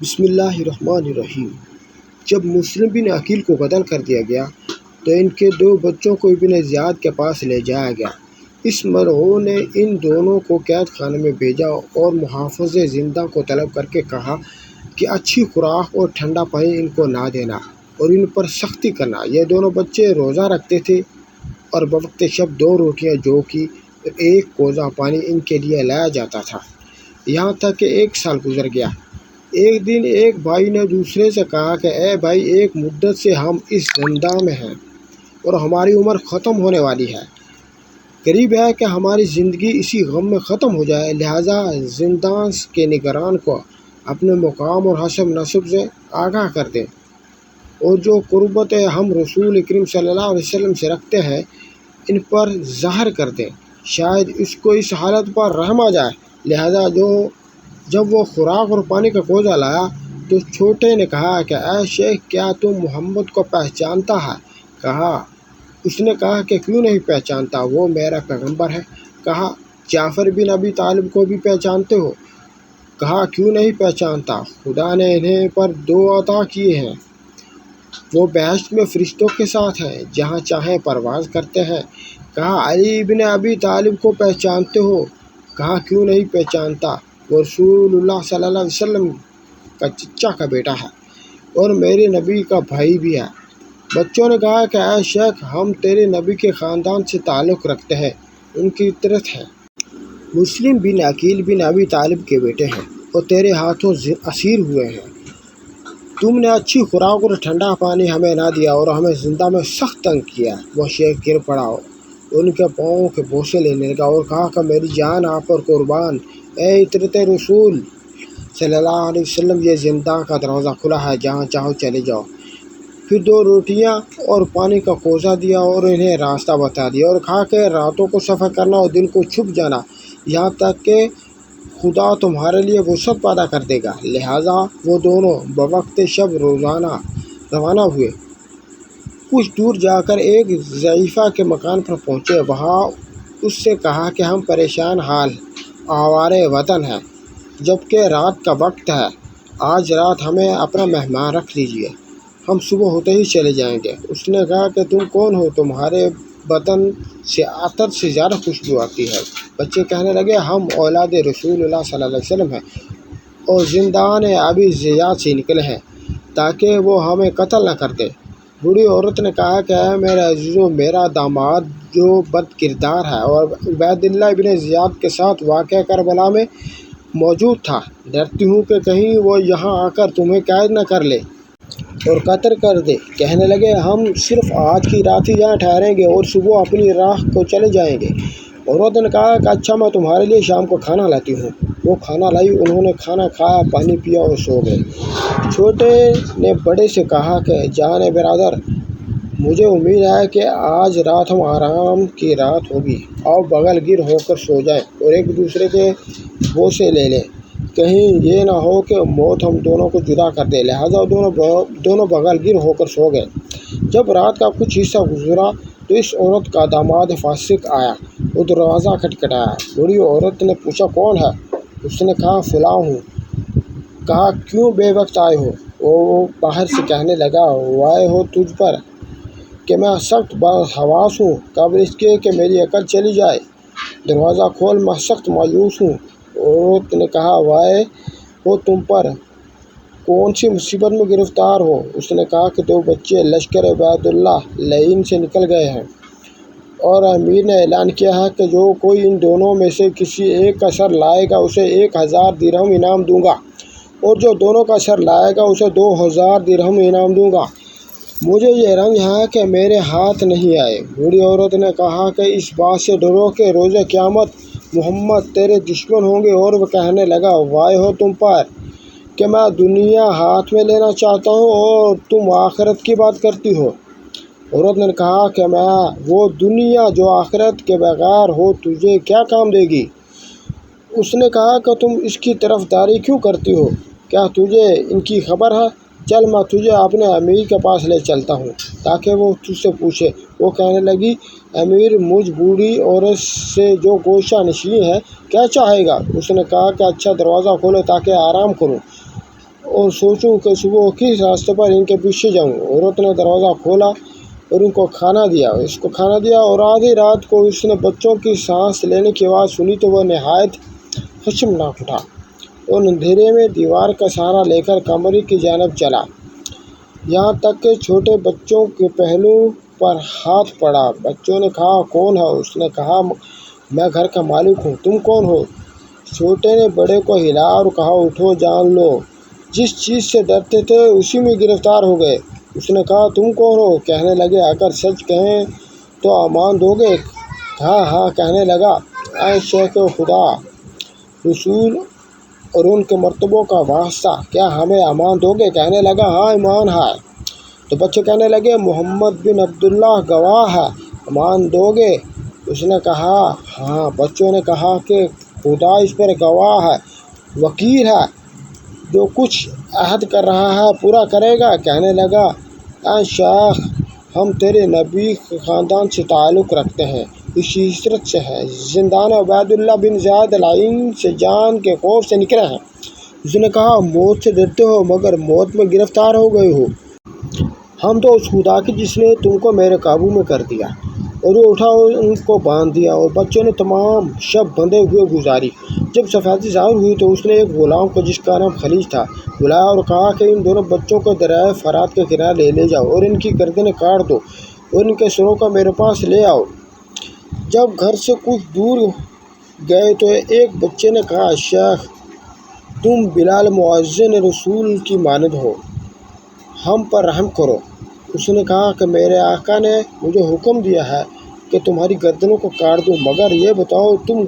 بسم اللہ الرحمن الرحیم۔ جب مسلم بن عقیل کو قتل کر دیا گیا تو ان کے دو بچوں کو ابن زیاد کے پاس لے جایا گیا۔ اس مرعون نے ان دونوں کو قید خانے میں بھیجا اور محافظ زندہ کو طلب کر کے کہا کہ اچھی خوراک اور ٹھنڈا پانی ان کو نہ دینا اور ان پر سختی کرنا۔ یہ دونوں بچے روزہ رکھتے تھے اور بوقت شب 2 روٹیاں جو کی اور 1 کوزہ پانی ان کے لیے لایا جاتا تھا، یہاں تک کہ 1 سال گزر گیا۔ ایک دن ایک بھائی نے دوسرے سے کہا کہ اے بھائی، ایک مدت سے ہم اس زندان میں ہیں اور ہماری عمر ختم ہونے والی ہے، قریب ہے کہ ہماری زندگی اسی غم میں ختم ہو جائے، لہٰذا زندان کے نگران کو اپنے مقام اور حسب نسب سے آگاہ کر دیں اور جو قربت ہم رسول کریم صلی اللہ علیہ وسلم سے رکھتے ہیں ان پر ظاہر کر دیں، شاید اس کو اس حالت پر رحم آ جائے۔ لہٰذا جب وہ خوراک اور پانی کا کوزہ لایا تو چھوٹے نے کہا کہ اے شیخ، کیا تم محمد کو پہچانتا ہے؟ اس نے کہا کہ کیوں نہیں پہچانتا، وہ میرا پیغمبر ہے۔ کہا جعفر بن ابی طالب کو بھی پہچانتے ہو؟ کہا کیوں نہیں پہچانتا، خدا نے انہیں پر 2 عطا کیے ہیں، وہ بہشت میں فرشتوں کے ساتھ ہیں، جہاں چاہیں پرواز کرتے ہیں۔ کہا علی بن ابی طالب کو پہچانتے ہو؟ کہا کیوں نہیں پہچانتا، وہ رسول اللہ صلی اللہ علیہ وسلم کا چچا کا بیٹا ہے اور میرے نبی کا بھائی بھی ہے۔ بچوں نے کہا کہ اے شیخ، ہم تیرے نبی کے خاندان سے تعلق رکھتے ہیں، ان کی اطاعت ہے، مسلم بن عقیل بن ابی طالب کے بیٹے ہیں اور تیرے ہاتھوں اسیر ہوئے ہیں۔ تم نے اچھی خوراک اور ٹھنڈا پانی ہمیں نہ دیا اور ہمیں زندہ میں سخت تنگ کیا۔ وہ شیخ گر پڑا اور ان کے پاؤں کے بوسے لینے لگا اور کہا کہ میری جان آپ پر قربان، اے اطاعت رسول صلی اللہ علیہ وسلم، یہ زندان کا دروازہ کھلا ہے، جہاں چاہو چلے جاؤ۔ پھر 2 روٹیاں اور پانی کا کوزہ دیا اور انہیں راستہ بتا دیا اور کہا کہ راتوں کو سفر کرنا اور دن کو چھپ جانا، یہاں تک کہ خدا تمہارے لیے وسعت پیدا کر دے گا۔ لہٰذا وہ دونوں بوقت شب روانہ ہوئے۔ کچھ دور جا کر ایک ضعیفہ کے مکان پر پہنچے، وہاں اس سے کہا کہ ہم پریشان حال آوارِ وطن ہیں، جبکہ رات کا وقت ہے، آج رات ہمیں اپنا مہمان رکھ لیجیے، ہم صبح ہوتے ہی چلے جائیں گے۔ اس نے کہا کہ تم کون ہو، تمہارے بدن سے عطر سے زیادہ خوشبو آتی ہے۔ بچے کہنے لگے ہم اولاد رسول اللہ صلی اللہ علیہ وسلم ہیں اور زندان ابی زیاد سے نکلے ہیں تاکہ وہ ہمیں قتل نہ کر دے۔ بوڑھی عورت نے کہا کہ اے میرے عزیزو، میرا داماد جو بد کردار ہے اور عبید اللہ ابن زیاد کے ساتھ واقعہ کربلا میں موجود تھا، ڈرتی ہوں کہ کہیں وہ یہاں آ کر تمہیں قید نہ کر لے اور قتل کر دے۔ کہنے لگے ہم صرف آج کی رات ہی یہاں ٹھہریں گے اور صبح اپنی راہ کو چلے جائیں گے۔ عورت نے کہا کہ اچھا، میں تمہارے لیے شام کو کھانا لاتی ہوں۔ وہ کھانا لائی، انہوں نے کھانا کھایا، پانی پیا اور سو گئے۔ چھوٹے نے بڑے سے کہا کہ جان برادر، مجھے امید ہے کہ آج رات ہم آرام کی رات ہوگی، آؤ بغل گر ہو کر سو جائیں اور ایک دوسرے کے بوسے لے لیں، کہیں یہ نہ ہو کہ موت ہم دونوں کو جدا کر دے۔ لہٰذا دونوں بغل گر ہو کر سو گئے۔ جب رات کا کچھ حصہ گزرا تو اس عورت کا داماد فاسق آیا اور دروازہ کھٹکھٹایا۔ بوڑھی عورت نے پوچھا کون ہے؟ اس نے کہا فلاں ہوں۔ کہا کیوں بے وقت آئے ہو؟ وہ باہر سے کہنے لگا وائے ہو تجھ پر کہ میں سخت بدحواس ہوں، قبل اس کے کہ میری عقل چلی جائے، دروازہ کھول، میں سخت مایوس ہوں۔ عورت نے کہا وائے ہو تم پر، کون سی مصیبت میں گرفتار ہو؟ اس نے کہا کہ 2 بچے لشکر عبید اللہ لعین سے نکل گئے ہیں اور امیر نے اعلان کیا ہے کہ جو کوئی ان دونوں میں سے کسی ایک کا سر لائے گا اسے 1000 درہم انعام دوں گا اور جو دونوں کا سر لائے گا اسے 2000 درہم انعام دوں گا۔ مجھے یہ رنج ہے کہ میرے ہاتھ نہیں آئے۔ بوڑھی عورت نے کہا کہ اس بات سے ڈرو کہ روز قیامت محمد تیرے دشمن ہوں گے، اور وہ کہنے لگا وائے ہو تم پر کہ میں دنیا ہاتھ میں لینا چاہتا ہوں اور تم آخرت کی بات کرتی ہو۔ عورت نے کہا کہ میں وہ دنیا جو آخرت کے بغیر ہو تجھے کیا کام دے گی؟ اس نے کہا کہ تم اس کی طرفداری کیوں کرتی ہو؟ کیا تجھے ان کی خبر ہے؟ چل میں تجھے اپنے امیر کے پاس لے چلتا ہوں تاکہ وہ تجھ سے پوچھے۔ وہ کہنے لگی امیر مجھ بوڑھی عورت سے جو گوشہ نشین ہے کیا چاہے گا؟ اس نے کہا کہ اچھا، دروازہ کھولو تاکہ آرام کروں اور سوچوں کہ صبح کس راستے پر ان کے پیچھے جاؤں۔ عورت نے دروازہ کھولا اور ان کو کھانا دیا اور آدھی رات کو اس نے بچوں کی سانس لینے کی آواز سنی تو وہ نہایت خشمناک اٹھا اور اندھیرے میں دیوار کا سہارا لے کر کمرے کی جانب چلا، یہاں تک کہ چھوٹے بچوں کے پہلو پر ہاتھ پڑا۔ بچوں نے کہا، کون ہے؟ اس نے کہا، میں گھر کا مالک ہوں، تم کون ہو؟ چھوٹے نے بڑے کو ہلایا اور کہا، اٹھو، جان لو، جس چیز سے ڈرتے تھے اسی میں گرفتار ہو گئے۔ اس نے کہا، تم کون ہو؟ کہنے لگے، اگر سچ کہیں تو امان دو گے؟ ہاں کہنے لگا، اے شیخ خدا رسول اور ان کے مرتبوں کا واسطہ، کیا ہمیں امان دو گے؟ کہنے لگا، ہاں ایمان ہے۔ تو بچے کہنے لگے، محمد بن عبداللہ گواہ ہے، امان دو گے؟ اس نے کہا، ہاں۔ بچوں نے کہا کہ خدا اس پر گواہ ہے، وکیل ہے، جو کچھ عہد کر رہا ہے پورا کرے گا۔ کہنے لگا، اے شیخ، ہم تیرے نبی کے خاندان سے تعلق رکھتے ہیں، اسی عشرت سے ہیں، زندان عبیداللہ بن زیاد العین سے جان کے خوف سے نکلے ہیں۔ اس نے کہا، موت سے ڈرتے ہو مگر موت میں گرفتار ہو گئے ہو۔ ہم تو اس خدا کی جس نے تم کو میرے قابو میں کر دیا۔ اور وہ اٹھا اور ان کو باندھ دیا اور بچوں نے تمام شب بندھے ہوئے گزاری۔ جب سفیدی ظاہر ہوئی تو اس نے ایک غلام کو جس کا نام خلیج تھا بلایا اور کہا کہ ان دونوں بچوں کو دریائے فرات کے کنارے لے جاؤ اور ان کی گردنیں کاٹ دو اور ان کے سروں کو میرے پاس لے آؤ۔ جب گھر سے کچھ دور گئے تو ایک بچے نے کہا، شیخ، تم بلال مؤذن رسول کی مانند ہو، ہم پر رحم کرو۔ اس نے کہا کہ میرے آقا نے مجھے حکم دیا ہے کہ تمہاری گردنوں کو کاٹ دوں، مگر یہ بتاؤ تم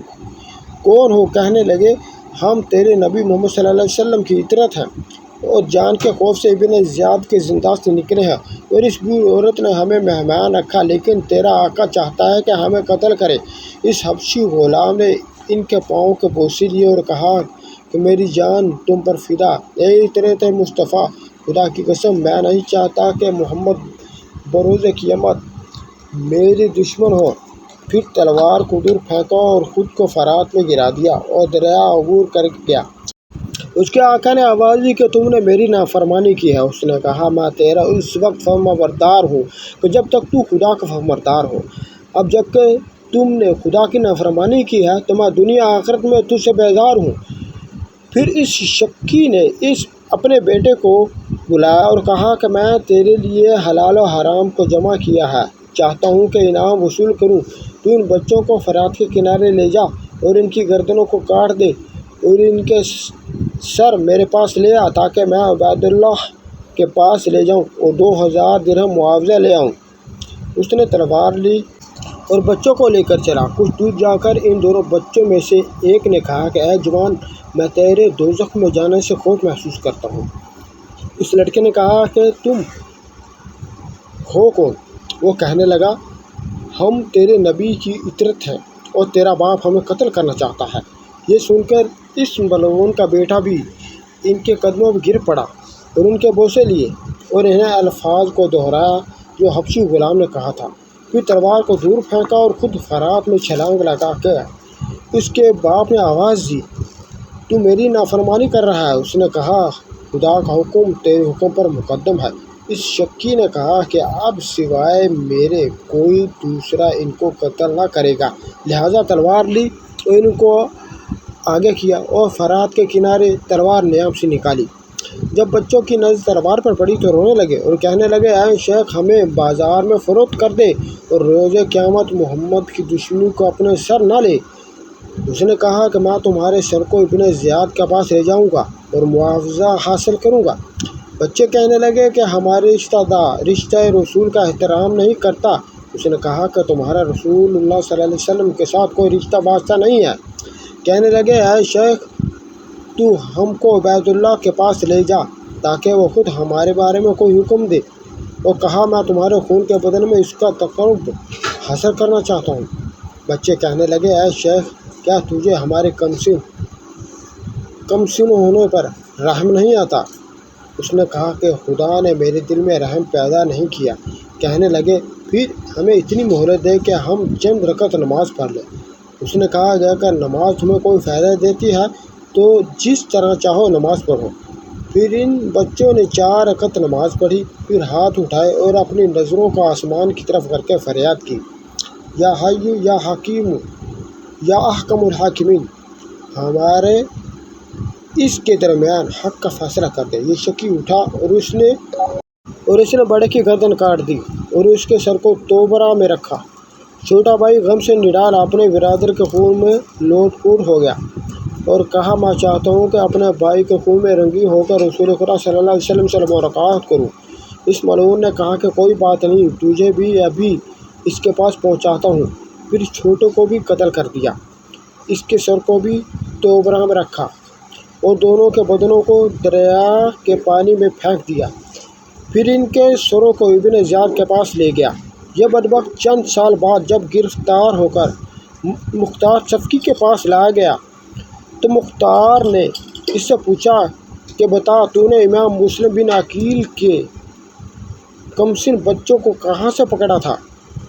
کون ہو؟ کہنے لگے، ہم تیرے نبی محمد صلی اللہ علیہ وسلم کی اطرت ہیں اور جان کے خوف سے ابن زیاد کے زندان سے نکلے ہیں، اور اس بوڑھی عورت نے ہمیں مہمان رکھا، لیکن تیرا آقا چاہتا ہے کہ ہمیں قتل کرے۔ اس حبشی غلام نے ان کے پاؤں کے بوسے لیے اور کہا کہ میری جان تم پر فدا، اے اطرت مصطفیٰ، خدا کی قسم میں نہیں چاہتا کہ محمد بروز قیامت میرے دشمن ہو۔ پھر تلوار کو دور پھینکا اور خود کو فرات میں گرا دیا اور دریا عبور کر گیا۔ اس کے آقا نے آواز دی کہ تم نے میری نافرمانی کی ہے۔ اس نے کہا، میں تیرا اس وقت فرمانبردار ہوں کہ جب تک تو خدا کا فرمانبردار ہو، اب جب کہ تم نے خدا کی نافرمانی کی ہے تو میں دنیا آخرت میں تجھ سے بیزار ہوں۔ پھر اس شکی نے اپنے بیٹے کو بلایا اور کہا کہ میں تیرے لیے حلال و حرام کو جمع کیا ہے، چاہتا ہوں کہ انعام وصول کروں۔ تو ان بچوں کو فرات کے کنارے لے جا اور ان کی گردنوں کو کاٹ دے اور ان کے سر میرے پاس لے آ تاکہ میں عبیداللہ کے پاس لے جاؤں اور 2000 درہم معاوضہ لے آؤں۔ اس نے تلوار لی اور بچوں کو لے کر چلا۔ کچھ دور جا کر ان دونوں بچوں میں سے ایک نے کہا کہ اے جوان، میں تیرے دوزخ میں جانے سے خوف محسوس کرتا ہوں۔ اس لڑکے نے کہا کہ تم ہو کون؟ وہ کہنے لگا، ہم تیرے نبی کی اطرت ہیں اور تیرا باپ ہمیں قتل کرنا چاہتا ہے۔ یہ سن کر اس ملعون کا بیٹا بھی ان کے قدموں میں گر پڑا اور ان کے بوسے لیے اور انہیں الفاظ کو دہرایا جو حبشی غلام نے کہا تھا۔ پھر تلوار کو دور پھینکا اور خود فرات میں چھلانگ لگا کے اس کے باپ نے آواز دی، تو میری نافرمانی کر رہا ہے۔ اس نے کہا، خدا کا حکم تیرے حکم پر مقدم ہے۔ اس شکی نے کہا کہ اب سوائے میرے کوئی دوسرا ان کو قتل نہ کرے گا، لہٰذا تلوار لی اور ان کو آگے کیا اور فرات کے کنارے تلوار نیام سے نکالی۔ جب بچوں کی نظر تلوار پر پڑی تو رونے لگے اور کہنے لگے، اے شیخ، ہمیں بازار میں فروخت کر دے اور روز قیامت محمد کی دشمنی کو اپنے سر نہ لے۔ اس نے کہا کہ میں تمہارے سر کو ابن زیاد کے پاس لے جاؤں گا اور معاوضہ حاصل کروں گا۔ بچے کہنے لگے کہ ہمارے رشتہ رسول کا احترام نہیں کرتا۔ اس نے کہا کہ تمہارا رسول اللہ صلی اللہ علیہ وسلم کے ساتھ کوئی رشتہ واسطہ نہیں ہے۔ کہنے لگے، اے شیخ، تو ہم کو عبیداللہ کے پاس لے جا تاکہ وہ خود ہمارے بارے میں کوئی حکم دے۔ اور کہا، میں تمہارے خون کے بدلے میں اس کا تقرب حاصل کرنا چاہتا ہوں۔ بچے کہنے لگے، اے شیخ، کیا تجھے ہمارے کم سن ہونے پر رحم نہیں آتا؟ اس نے کہا کہ خدا نے میرے دل میں رحم پیدا نہیں کیا۔ کہنے لگے، پھر ہمیں اتنی مہلت دے کہ ہم چند رکعت نماز پڑھ لیں۔ اس نے کہا کہ اگر نماز تمہیں کوئی فائدہ دیتی ہے تو جس طرح چاہو نماز پڑھو۔ پھر ان بچوں نے 4 رکعت نماز پڑھی، پھر ہاتھ اٹھائے اور اپنی نظروں کو آسمان کی طرف کر کے فریاد کی، یا حی یا حکیم یا احکم الحاکمین، ہمارے اس کے درمیان حق کا فیصلہ کر دے۔ یہ شکی اٹھا اور اس نے بڑے کی گردن کاٹ دی اور اس کے سر کو توبرا میں رکھا۔ چھوٹا بھائی غم سے نڈال اپنے برادر کے خون میں لوٹ پوٹ ہو گیا اور کہا، میں چاہتا ہوں کہ اپنے بھائی کے خون میں رنگی ہو کر رسول خدا صلی اللہ علیہ وسلم سے ملاقات کروں۔ اس ملعون نے کہا کہ کوئی بات نہیں، تجھے بھی ابھی اس کے پاس پہنچاتا ہوں۔ پھر چھوٹے کو بھی قتل کر دیا، اس کے سر کو بھی توبرا میں رکھا اور دونوں کے بدنوں کو دریا کے پانی میں پھینک دیا۔ پھر ان کے سروں کو ابن زیاد کے پاس لے گیا۔ یہ بدبخت چند سال بعد جب گرفتار ہو کر مختار صفکی کے پاس لایا گیا تو مختار نے اس سے پوچھا کہ بتا، تو نے امام مسلم بن عقیل کے کمسن بچوں کو کہاں سے پکڑا تھا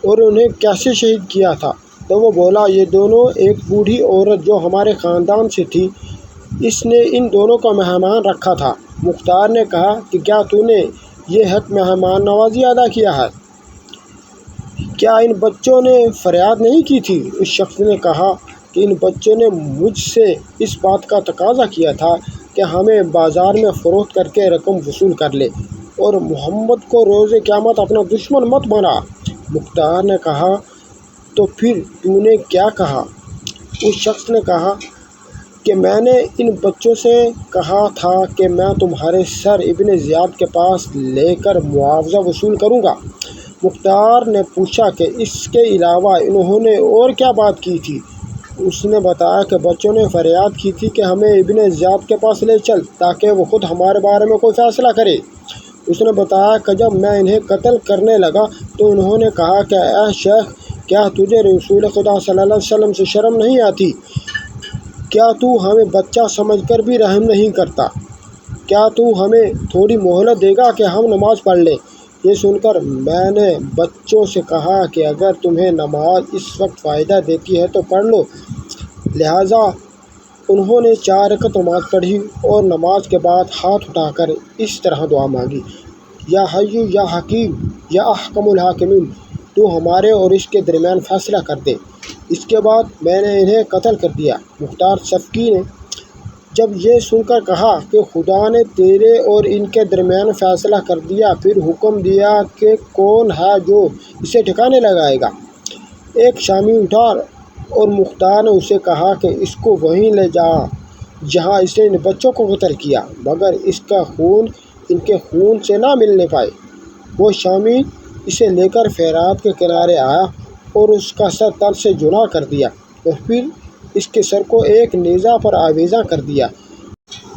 اور انہیں کیسے شہید کیا تھا؟ تو وہ بولا، یہ دونوں ایک بوڑھی عورت جو ہمارے خاندان سے تھی، اس نے ان دونوں کا مہمان رکھا تھا۔ مختار نے کہا کہ کیا تو نے یہ حق مہمان نوازی ادا کیا ہے؟ کیا ان بچوں نے فریاد نہیں کی تھی؟ اس شخص نے کہا کہ ان بچوں نے مجھ سے اس بات کا تقاضا کیا تھا کہ ہمیں بازار میں فروخت کر کے رقم وصول کر لے اور محمد کو روز قیامت اپنا دشمن مت بنا۔ مختار نے کہا، تو پھر تو نے کیا کہا؟ اس شخص نے کہا کہ میں نے ان بچوں سے کہا تھا کہ میں تمہارے سر ابن زیاد کے پاس لے کر معاوضہ وصول کروں گا۔ مختار نے پوچھا کہ اس کے علاوہ انہوں نے اور کیا بات کی تھی؟ اس نے بتایا کہ بچوں نے فریاد کی تھی کہ ہمیں ابن زیاد کے پاس لے چل تاکہ وہ خود ہمارے بارے میں کوئی فیصلہ کرے۔ اس نے بتایا کہ جب میں انہیں قتل کرنے لگا تو انہوں نے کہا کہ اے شیخ، کیا تجھے رسول خدا صلی اللہ علیہ وسلم سے شرم نہیں آتی؟ کیا تو ہمیں بچہ سمجھ کر بھی رحم نہیں کرتا؟ کیا تو ہمیں تھوڑی مہلت دے گا کہ ہم نماز پڑھ لیں؟ یہ سن کر میں نے بچوں سے کہا کہ اگر تمہیں نماز اس وقت فائدہ دیتی ہے تو پڑھ لو۔ لہٰذا انہوں نے 4 رکعت نماز پڑھی اور نماز کے بعد ہاتھ اٹھا کر اس طرح دعا مانگی، یا حی یا حکیم یا احکم الحاکمین، تو ہمارے اور اس کے درمیان فیصلہ کر دے۔ اس کے بعد میں نے انہیں قتل کر دیا۔ مختار صفکی نے جب یہ سن کر کہا کہ خدا نے تیرے اور ان کے درمیان فیصلہ کر دیا، پھر حکم دیا کہ کون ہے جو اسے ٹھکانے لگائے گا؟ ایک شامی اٹھا اور مختار نے اسے کہا کہ اس کو وہیں لے جا جہاں اس نے ان بچوں کو قتل کیا، مگر اس کا خون ان کے خون سے نہ ملنے پائے۔ وہ شامی اسے لے کر فرات کے کنارے آیا اور اس کا سر تل سے جدا کر دیا اور پھر اس کے سر کو ایک نیزہ پر آویزاں کر دیا۔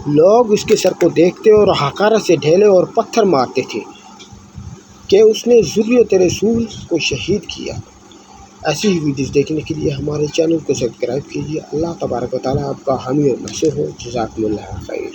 لوگ اس کے سر کو دیکھتے اور حقارت سے ڈھیلے اور پتھر مارتے تھے کہ اس نے ذریت رسول کو شہید کیا۔ ایسی ہی ویڈیوز دیکھنے کے لیے ہمارے چینل کو سبسکرائب کیجیے۔ اللہ تبارک و تعالیٰ آپ کا حامی اور ناصر ہو۔ جزاکم اللہ خیر۔